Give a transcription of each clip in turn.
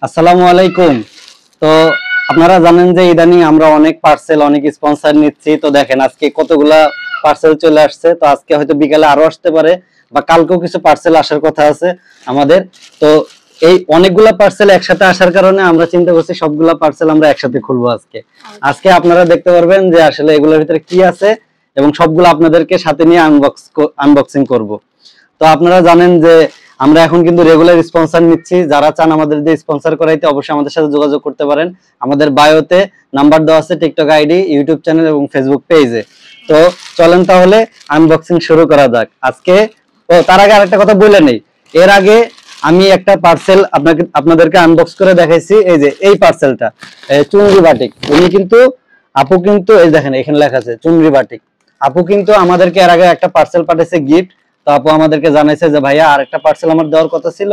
আসসালামু আলাইকুম। তো আপনারা জানেন যে ইদানিং আমরা অনেক পার্সেল অনেক স্পন্সর নিচ্ছি। তো দেখেন আজকে কতগুলা পার্সেল চলে আসছে। তো আজকে হয়তো বিকালে আরো আসতে পারে বা কালকেও কিছু পার্সেল আসার কথা আছে আমাদের। তো এই অনেকগুলা পার্সেল একসাথে আসার কারণে আমরা চিন্তা করছি সবগুলা পার্সেল আমরা একসাথে খুলবো আজকে। আজকে আপনারা দেখতে পারবেন যে আসলে এগুলোর ভিতরে কি আছে এবং সবগুলো আপনাদেরকে সাথে নিয়ে আনবক্সিং করব। তো আপনারা জানেন যে আমরা এখন কিন্তু রেগুলার স্পন্সর নিচ্ছি। যারা চান আমাদের দিয়ে স্পন্সর করাইতে অবশ্যই আমাদের সাথে যোগাযোগ করতে পারেন। আমাদের বায়োতে নাম্বার দেওয়া আছে, টিকটক আইডি, ইউটিউব চ্যানেল এবং ফেসবুক পেজে। তো চলেন তাহলে আনবক্সিং শুরু করা যাক আজকে। ও তার আগে আরেকটা কথা বলে নেই, এর আগে আমি একটা পার্সেল আপনাদেরকে আনবক্স করে দেখাইছি। এই যে এই পার্সেলটা চুনরি বাটিক, উনি কিন্তু আপু কিন্তু এই দেখেন এখানে লেখা আছে চুনরি বাটিক। আপু কিন্তু আমাদেরকে এর আগে একটা পার্সেল পাঠিয়েছে গিফট। তো আপু আমাদেরকে জানাইছে যে ভাইয়া আরেকটা পার্সেল আমার দেওয়ার কথা ছিল,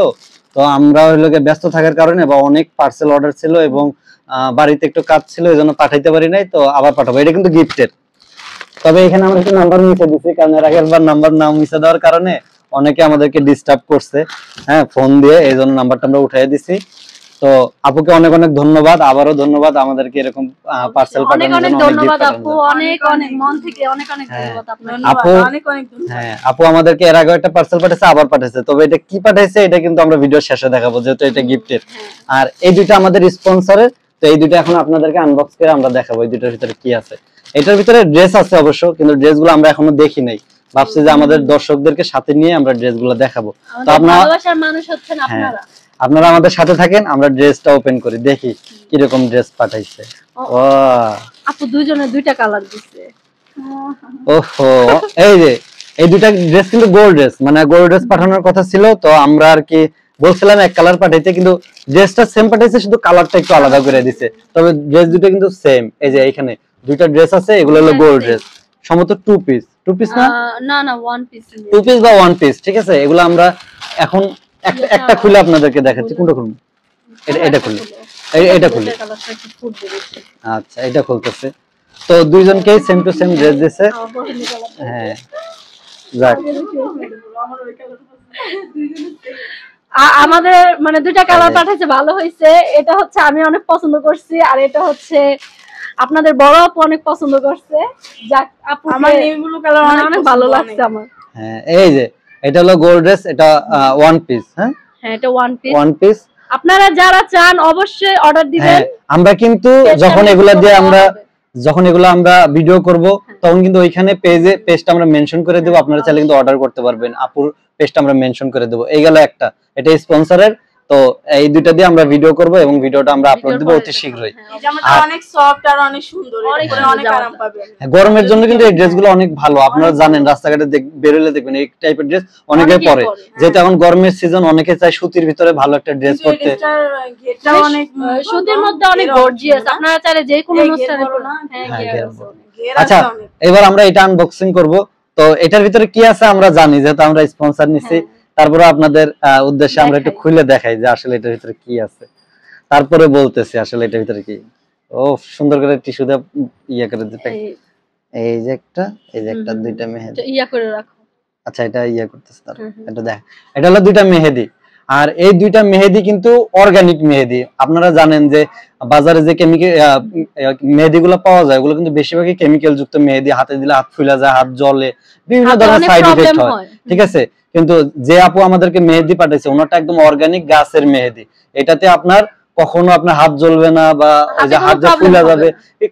তো আমরা হইলো ব্যস্ত থাকার কারণে বা অনেক পার্সেল অর্ডার ছিল এবং বাড়িতে একটু কাজ ছিল, এই জন্য পাঠাইতে পারি নাই। তো আবার পাঠাবো, এটা কিন্তু গিফটের। তবে এখানে আমরা একটু নাম্বার মিশে দিচ্ছি, কারণ এর আগের বার নাম্বার না মিশে দেওয়ার কারণে অনেকে আমাদেরকে ডিস্টার্ব করছে, হ্যাঁ, ফোন দিয়ে, এই জন্য নাম্বারটা আমরা উঠাই দিছি। তো আপুকে অনেক অনেক ধন্যবাদ, আবারও ধন্যবাদ আমাদেরকে এরকম পার্সেল পাঠানোর জন্য। অনেক ধন্যবাদ আপু, অনেক অনেক মন থেকে অনেক অনেক ধন্যবাদ আপনাকে আপু। অনেক অনেক ধন্যবাদ। হ্যাঁ, আপু আমাদেরকে এর আগে একটা পার্সেল পাঠিয়েছে, আবার পাঠিয়েছে। তবে এটা কি পাঠিয়েছে এটা কিন্তু আমরা ভিডিও শেষে দেখাবো, যেহেতু এটা গিফটের। আর এই দুইটা আমাদের স্পন্সরের। তো এই দুইটা এখন আপনাদেরকে আনবক্স করে আমরা দেখাবো এই দুইটার ভিতরে কি আছে। এটার ভিতরে ড্রেস আছে অবশ্য, কিন্তু ড্রেসগুলো আমরা এখনো দেখি নাই। ভাবছি যে আমাদের দর্শকদেরকে সাথে নিয়ে আমরা ড্রেসগুলো দেখাবো। তো আপনারা ভালোবাসার মানুষ হচ্ছেন আপনারা, আপনারা আমাদের সাথে থাকেন, আমরা ড্রেসটা ওপেন করি, দেখি কি রকম ড্রেস পাঠাইছে। ও আপু দুইজনে দুইটা কালার দিছে। ওহো, এই যে এই দুইটা ড্রেস কিন্তু গোল্ড ড্রেস, মানে গোল্ড ড্রেস পাঠানোর কথা ছিল। তো আমরা আর কি বলছিলাম এক কালার পাঠাইতে, কিন্তু ড্রেসটা সেম পাঠাইছে, শুধু কালারটা একটু আলাদা করে দিছে। তবে ড্রেস দুটো কিন্তু সেম। এই যে এখানে দুইটা ড্রেস আছে, এগুলো হলো গোল্ড ড্রেস, সম্ভবত টু পিস না না না ওয়ান পিস, টু পিস বা ওয়ান পিস, ঠিক আছে। এগুলো আমরা এখন একটা খুলে আপনাদেরকে দেখাচ্ছি। কোনটা খুলবো? এটা খুলে, এটা খুলে। আচ্ছা, এটা খুলতেছে। তো দুইজনকেই সেম টু সেম ড্রেস দিয়েছে। হ্যাঁ, যাক, আমাদের মানে দুইটা কালার পাঠাইছে, ভালো হয়েছে। এটা হচ্ছে আমি অনেক পছন্দ করছি, আর এটা হচ্ছে আপনাদের বড় আপু অনেক পছন্দ করছে। যাক আপু, আমার নেভি ব্লু কালার অনেক ভালো লাগছে আমার। হ্যাঁ, এই যে এটা হলো গোল্ড ড্রেস, এটা ওয়ান পিস। হ্যাঁ হ্যাঁ, এটা ওয়ান পিস। ওয়ান পিস আপনারা যারা চান অবশ্যই অর্ডার দিবেন। আমরা কিন্তু যখন এগুলো আমরা ভিডিও করব, তখন কিন্তু ওইখানে পেজটা আমরা মেনশন করে দেব। আপনারা চাইলে কিন্তু অর্ডার করতে পারবেন, আপুর পেজটা আমরা মেনশন করে দেব। এই গেল একটা, এটা স্পন্সরের। তো এই দুইটা দিয়ে আমরা ভিডিও করব এবং ভিডিওটা আমরা আপলোড দেব অতি শীঘ্রই। এই জামাটা অনেক সফট আর অনেক সুন্দর, এর অনেক আরাম পাবেন। গরমের জন্য কিন্তু এই ড্রেসগুলো অনেক ভালো। আপনারা জানেন রাস্তাঘাটে বেরোলে দেখবেন এই টাইপের ড্রেস অনেকে পরে, যেহেতু এখন গরমের সিজন, অনেকে চায় সুতির ভিতরে ভালো একটা ড্রেস পরতে। এটা অনেক সুতির মধ্যে অনেক গর্জিয়াস, আপনারা চাইলে যে কোনো অনুষ্ঠানে পরুন। আচ্ছা, এবার আমরা এটা আনবক্সিং করব। তো এটার ভিতরে কি আছে আমরা জানি, যেহেতু আমরা স্পন্সর নিছি। তারপরে আপনাদের উদ্দেশ্যে আমরা একটু খুলে দেখাই যে আসলে এটার ভিতরে কি আছে, তারপরে বলতেছি আসলে এটার ভিতরে কি। ও সুন্দর করে টিস্যু দিয়ে ইয়া করে দিতে। এই যে একটা, এই যে একটা, দুইটা মেহেদি ইয়া করে রাখো। আচ্ছা, এটা ইয়া করতেছে, তার এটা দেখ, এটা হলো দুইটা মেহেদি। আর এই দুইটা মেহেদি কিন্তু অর্গানিক মেহেদি। আপনারা জানেন যে বাজারে যে কেমিক্যাল মেহেদিগুলো পাওয়া যায়, ওগুলো কিন্তু বেশিরভাগই কেমিক্যাল যুক্ত মেহেদি। হাতে দিলে হাত ফুলে যায়, হাত জ্বলে, বিভিন্ন ধরনের সাইড ইফেক্ট হয়, ঠিক আছে। কিন্তু যে আপু আমাদেরকে মেহেদি পাঠাইছে, ওনাটা একদম অর্গানিক গাছের মেহেদি। এটাতে আপনার কখনো আপনার হাত জ্বলবে না বা হাত ফুলে যাবে,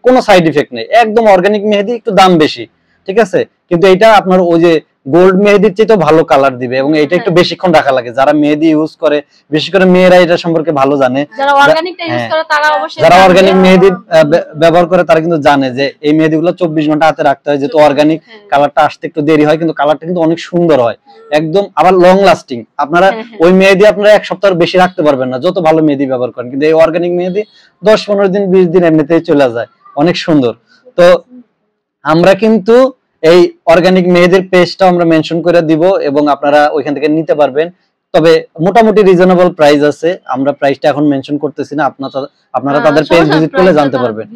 কোনো সাইড ইফেক্ট নেই। একদম অর্গানিক মেহেদি, একটু দাম বেশি, ঠিক আছে। কিন্তু এটা আপনার ওই যে গোল্ড মেহেদির চেয়ে তো ভালো কালার দিবে, এবং এটা একটু বেশিক্ষণ রাখা লাগে। যারা মেহেদি ইউজ করে, বিশেষ করে মেয়েরা এটা সম্পর্কে ভালো জানে। যারা অর্গানিকটা ইউজ করে তারা অবশ্যই, যারা অর্গানিক মেহেদি ব্যবহার করে তারা কিন্তু জানে যে এই মেহেদিগুলো 24 ঘন্টা হাতে রাখতে হয়, যেহেতু অর্গানিক কালারটা আসতে একটু দেরি হয়, কিন্তু কালারটা কিন্তু অনেক সুন্দর হয়, একদম আবার লং লাস্টিং। আপনারা ওই মেহেদি আপনারা এক সপ্তাহের বেশি রাখতে পারবেন না, যত ভালো মেহেদি ব্যবহার করেন। কিন্তু এই অর্গানিক মেহেদি 10-15 দিন 20 দিন এমনিতেই চলে যায়, অনেক সুন্দর। তো আমরা কিন্তু এই অর্গানিক মেহেদির পেজটা আমরা মেনশন করে দিব, এবং আপনারা ওইখান থেকে নিতে পারবেন। তবে মোটামুটি রিজনেবল প্রাইস আছে, আমরা প্রাইসটা এখন মেনশন করতেছি না, আপনারা তাদের পেজ ভিজিট করলে জানতে পারবেন।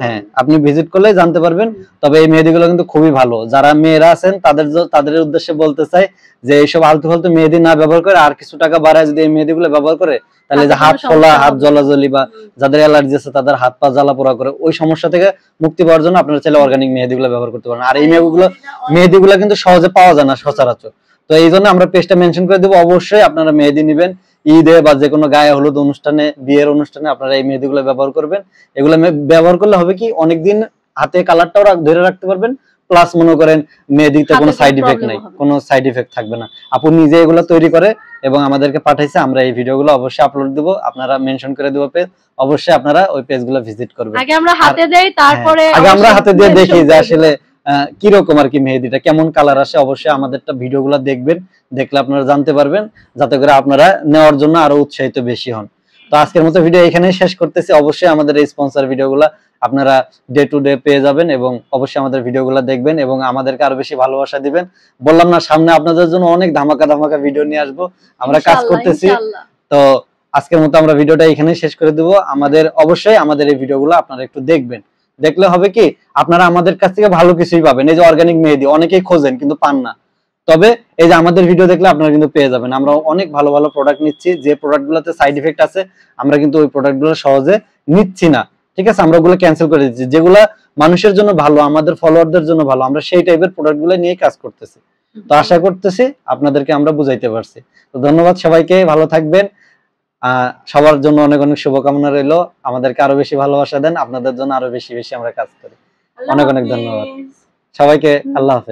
হ্যাঁ, আপনি ভিজিট করলে জানতে পারবেন। তবে এই মেহেদিগুলো কিন্তু খুবই ভালো, যারা মেয়েরা আছেন তাদের উদ্দেশ্যে বলতে চাই যে এইসব আলতু ফালতু মেহেদি না ব্যবহার করে আর কিছু টাকা বাড়ায় যদি এই মেহেদিগুলো ব্যবহার করে, তাহলে যে হাত ফোলা, হাত জ্বলাজ্বলি বা যাদের অ্যালার্জি আছে তাদের হাত পা জ্বালা পোড়া করে, ওই সমস্যা থেকে মুক্তি পাওয়ার জন্য আপনারা চাইলে অর্গানিক মেহেদিগুলো ব্যবহার করতে পারেন। আর এই মেহেদিগুলো কিন্তু সহজে পাওয়া যায় না সচরাচর, তো এই জন্য আমরা পেজটা মেনশন করে দেবো। অবশ্যই আপনারা মেহেদি নেবেন, ঈদে বা যে কোনো গায়ে হলুদ অনুষ্ঠানে, বিয়ের অনুষ্ঠানে আপনারা এই মেহেদিগুলো ব্যবহার করবেন। এগুলো ব্যবহার করলে হবে কি, অনেকদিন হাতে কালারটাও ধরে রাখতে পারবেন, প্লাস মনে করেন মেহেদিতে কোনো সাইড ইফেক্ট নাই, কোনো সাইড ইফেক্ট থাকবে না। আপু নিজে এগুলো তৈরি করে এবং আমাদেরকে পাঠাইছে, আমরা এই ভিডিওগুলো অবশ্যই আপলোড দেব, আপনারা মেনশন করে দেব পেজ, অবশ্যই আপনারা ওই পেজগুলো ভিজিট করবেন। আগে আমরা হাতে দেই, তারপরে আগে আমরা হাতে দিয়ে দেখি যে আসলে কিরকম আর কি মেহেদিটা কেমন কালার আসে। অবশ্যই আমাদেরটা ভিডিওগুলো দেখবেন, দেখলে আপনারা জানতে পারবেন, যাতে করে আপনারা নেওয়ার জন্য আরো উৎসাহিত বেশি হন। তো আজকের মতো ভিডিও এখানেই শেষ করতেছি। অবশ্যই আমাদের এই স্পন্সর ভিডিওগুলো আপনারা ডে টু ডে পেয়ে যাবেন এবং অবশ্যই আমাদের ভিডিওগুলো দেখবেন এবং আমাদেরকে আরো বেশি ভালোবাসা দিবেন। বললাম না, সামনে আপনাদের জন্য অনেক ধামাকা ভিডিও নিয়ে আসবো, আমরা কাজ করতেছি। তো আজকের মতো আমরা ভিডিওটা এখানেই শেষ করে দেবো। অবশ্যই আমাদের এই ভিডিওগুলো আপনারা একটু দেখবেন, দেখলে হবে কি আপনারা আমাদের কাছ থেকে ভালো কিছুই পাবেন। এই যে অর্গানিক মেহেদি অনেকেই খোঁজেন কিন্তু পান না, তবে এই যে আমাদের ভিডিও দেখলে আপনারা কিন্তু পেয়ে যাবেন। আমরা অনেক ভালো ভালো প্রোডাক্ট নিচ্ছি, যে প্রোডাক্টগুলোতে সাইড ইফেক্ট আছে আমরা কিন্তু ওই প্রোডাক্টগুলো সহজে নিচ্ছি না, ঠিক আছে, আমরা ওগুলো ক্যান্সেল করে দিচ্ছি। যেগুলা মানুষের জন্য ভালো, আমাদের ফলোয়ারদের জন্য ভালো, আমরা সেই টাইপের প্রোডাক্টগুলো নিয়ে কাজ করতেছি। তো আশা করতেছি আপনাদেরকে আমরা বুঝাইতে পারছি। তো ধন্যবাদ সবাইকে, ভালো থাকবেন। সবার জন্য অনেক অনেক শুভকামনা রইলো। আমাদেরকে আরো বেশি ভালোবাসা দেন, আপনাদের জন্য আরো বেশি বেশি আমরা কাজ করি। অনেক অনেক ধন্যবাদ সবাইকে। আল্লাহ হাফেজ।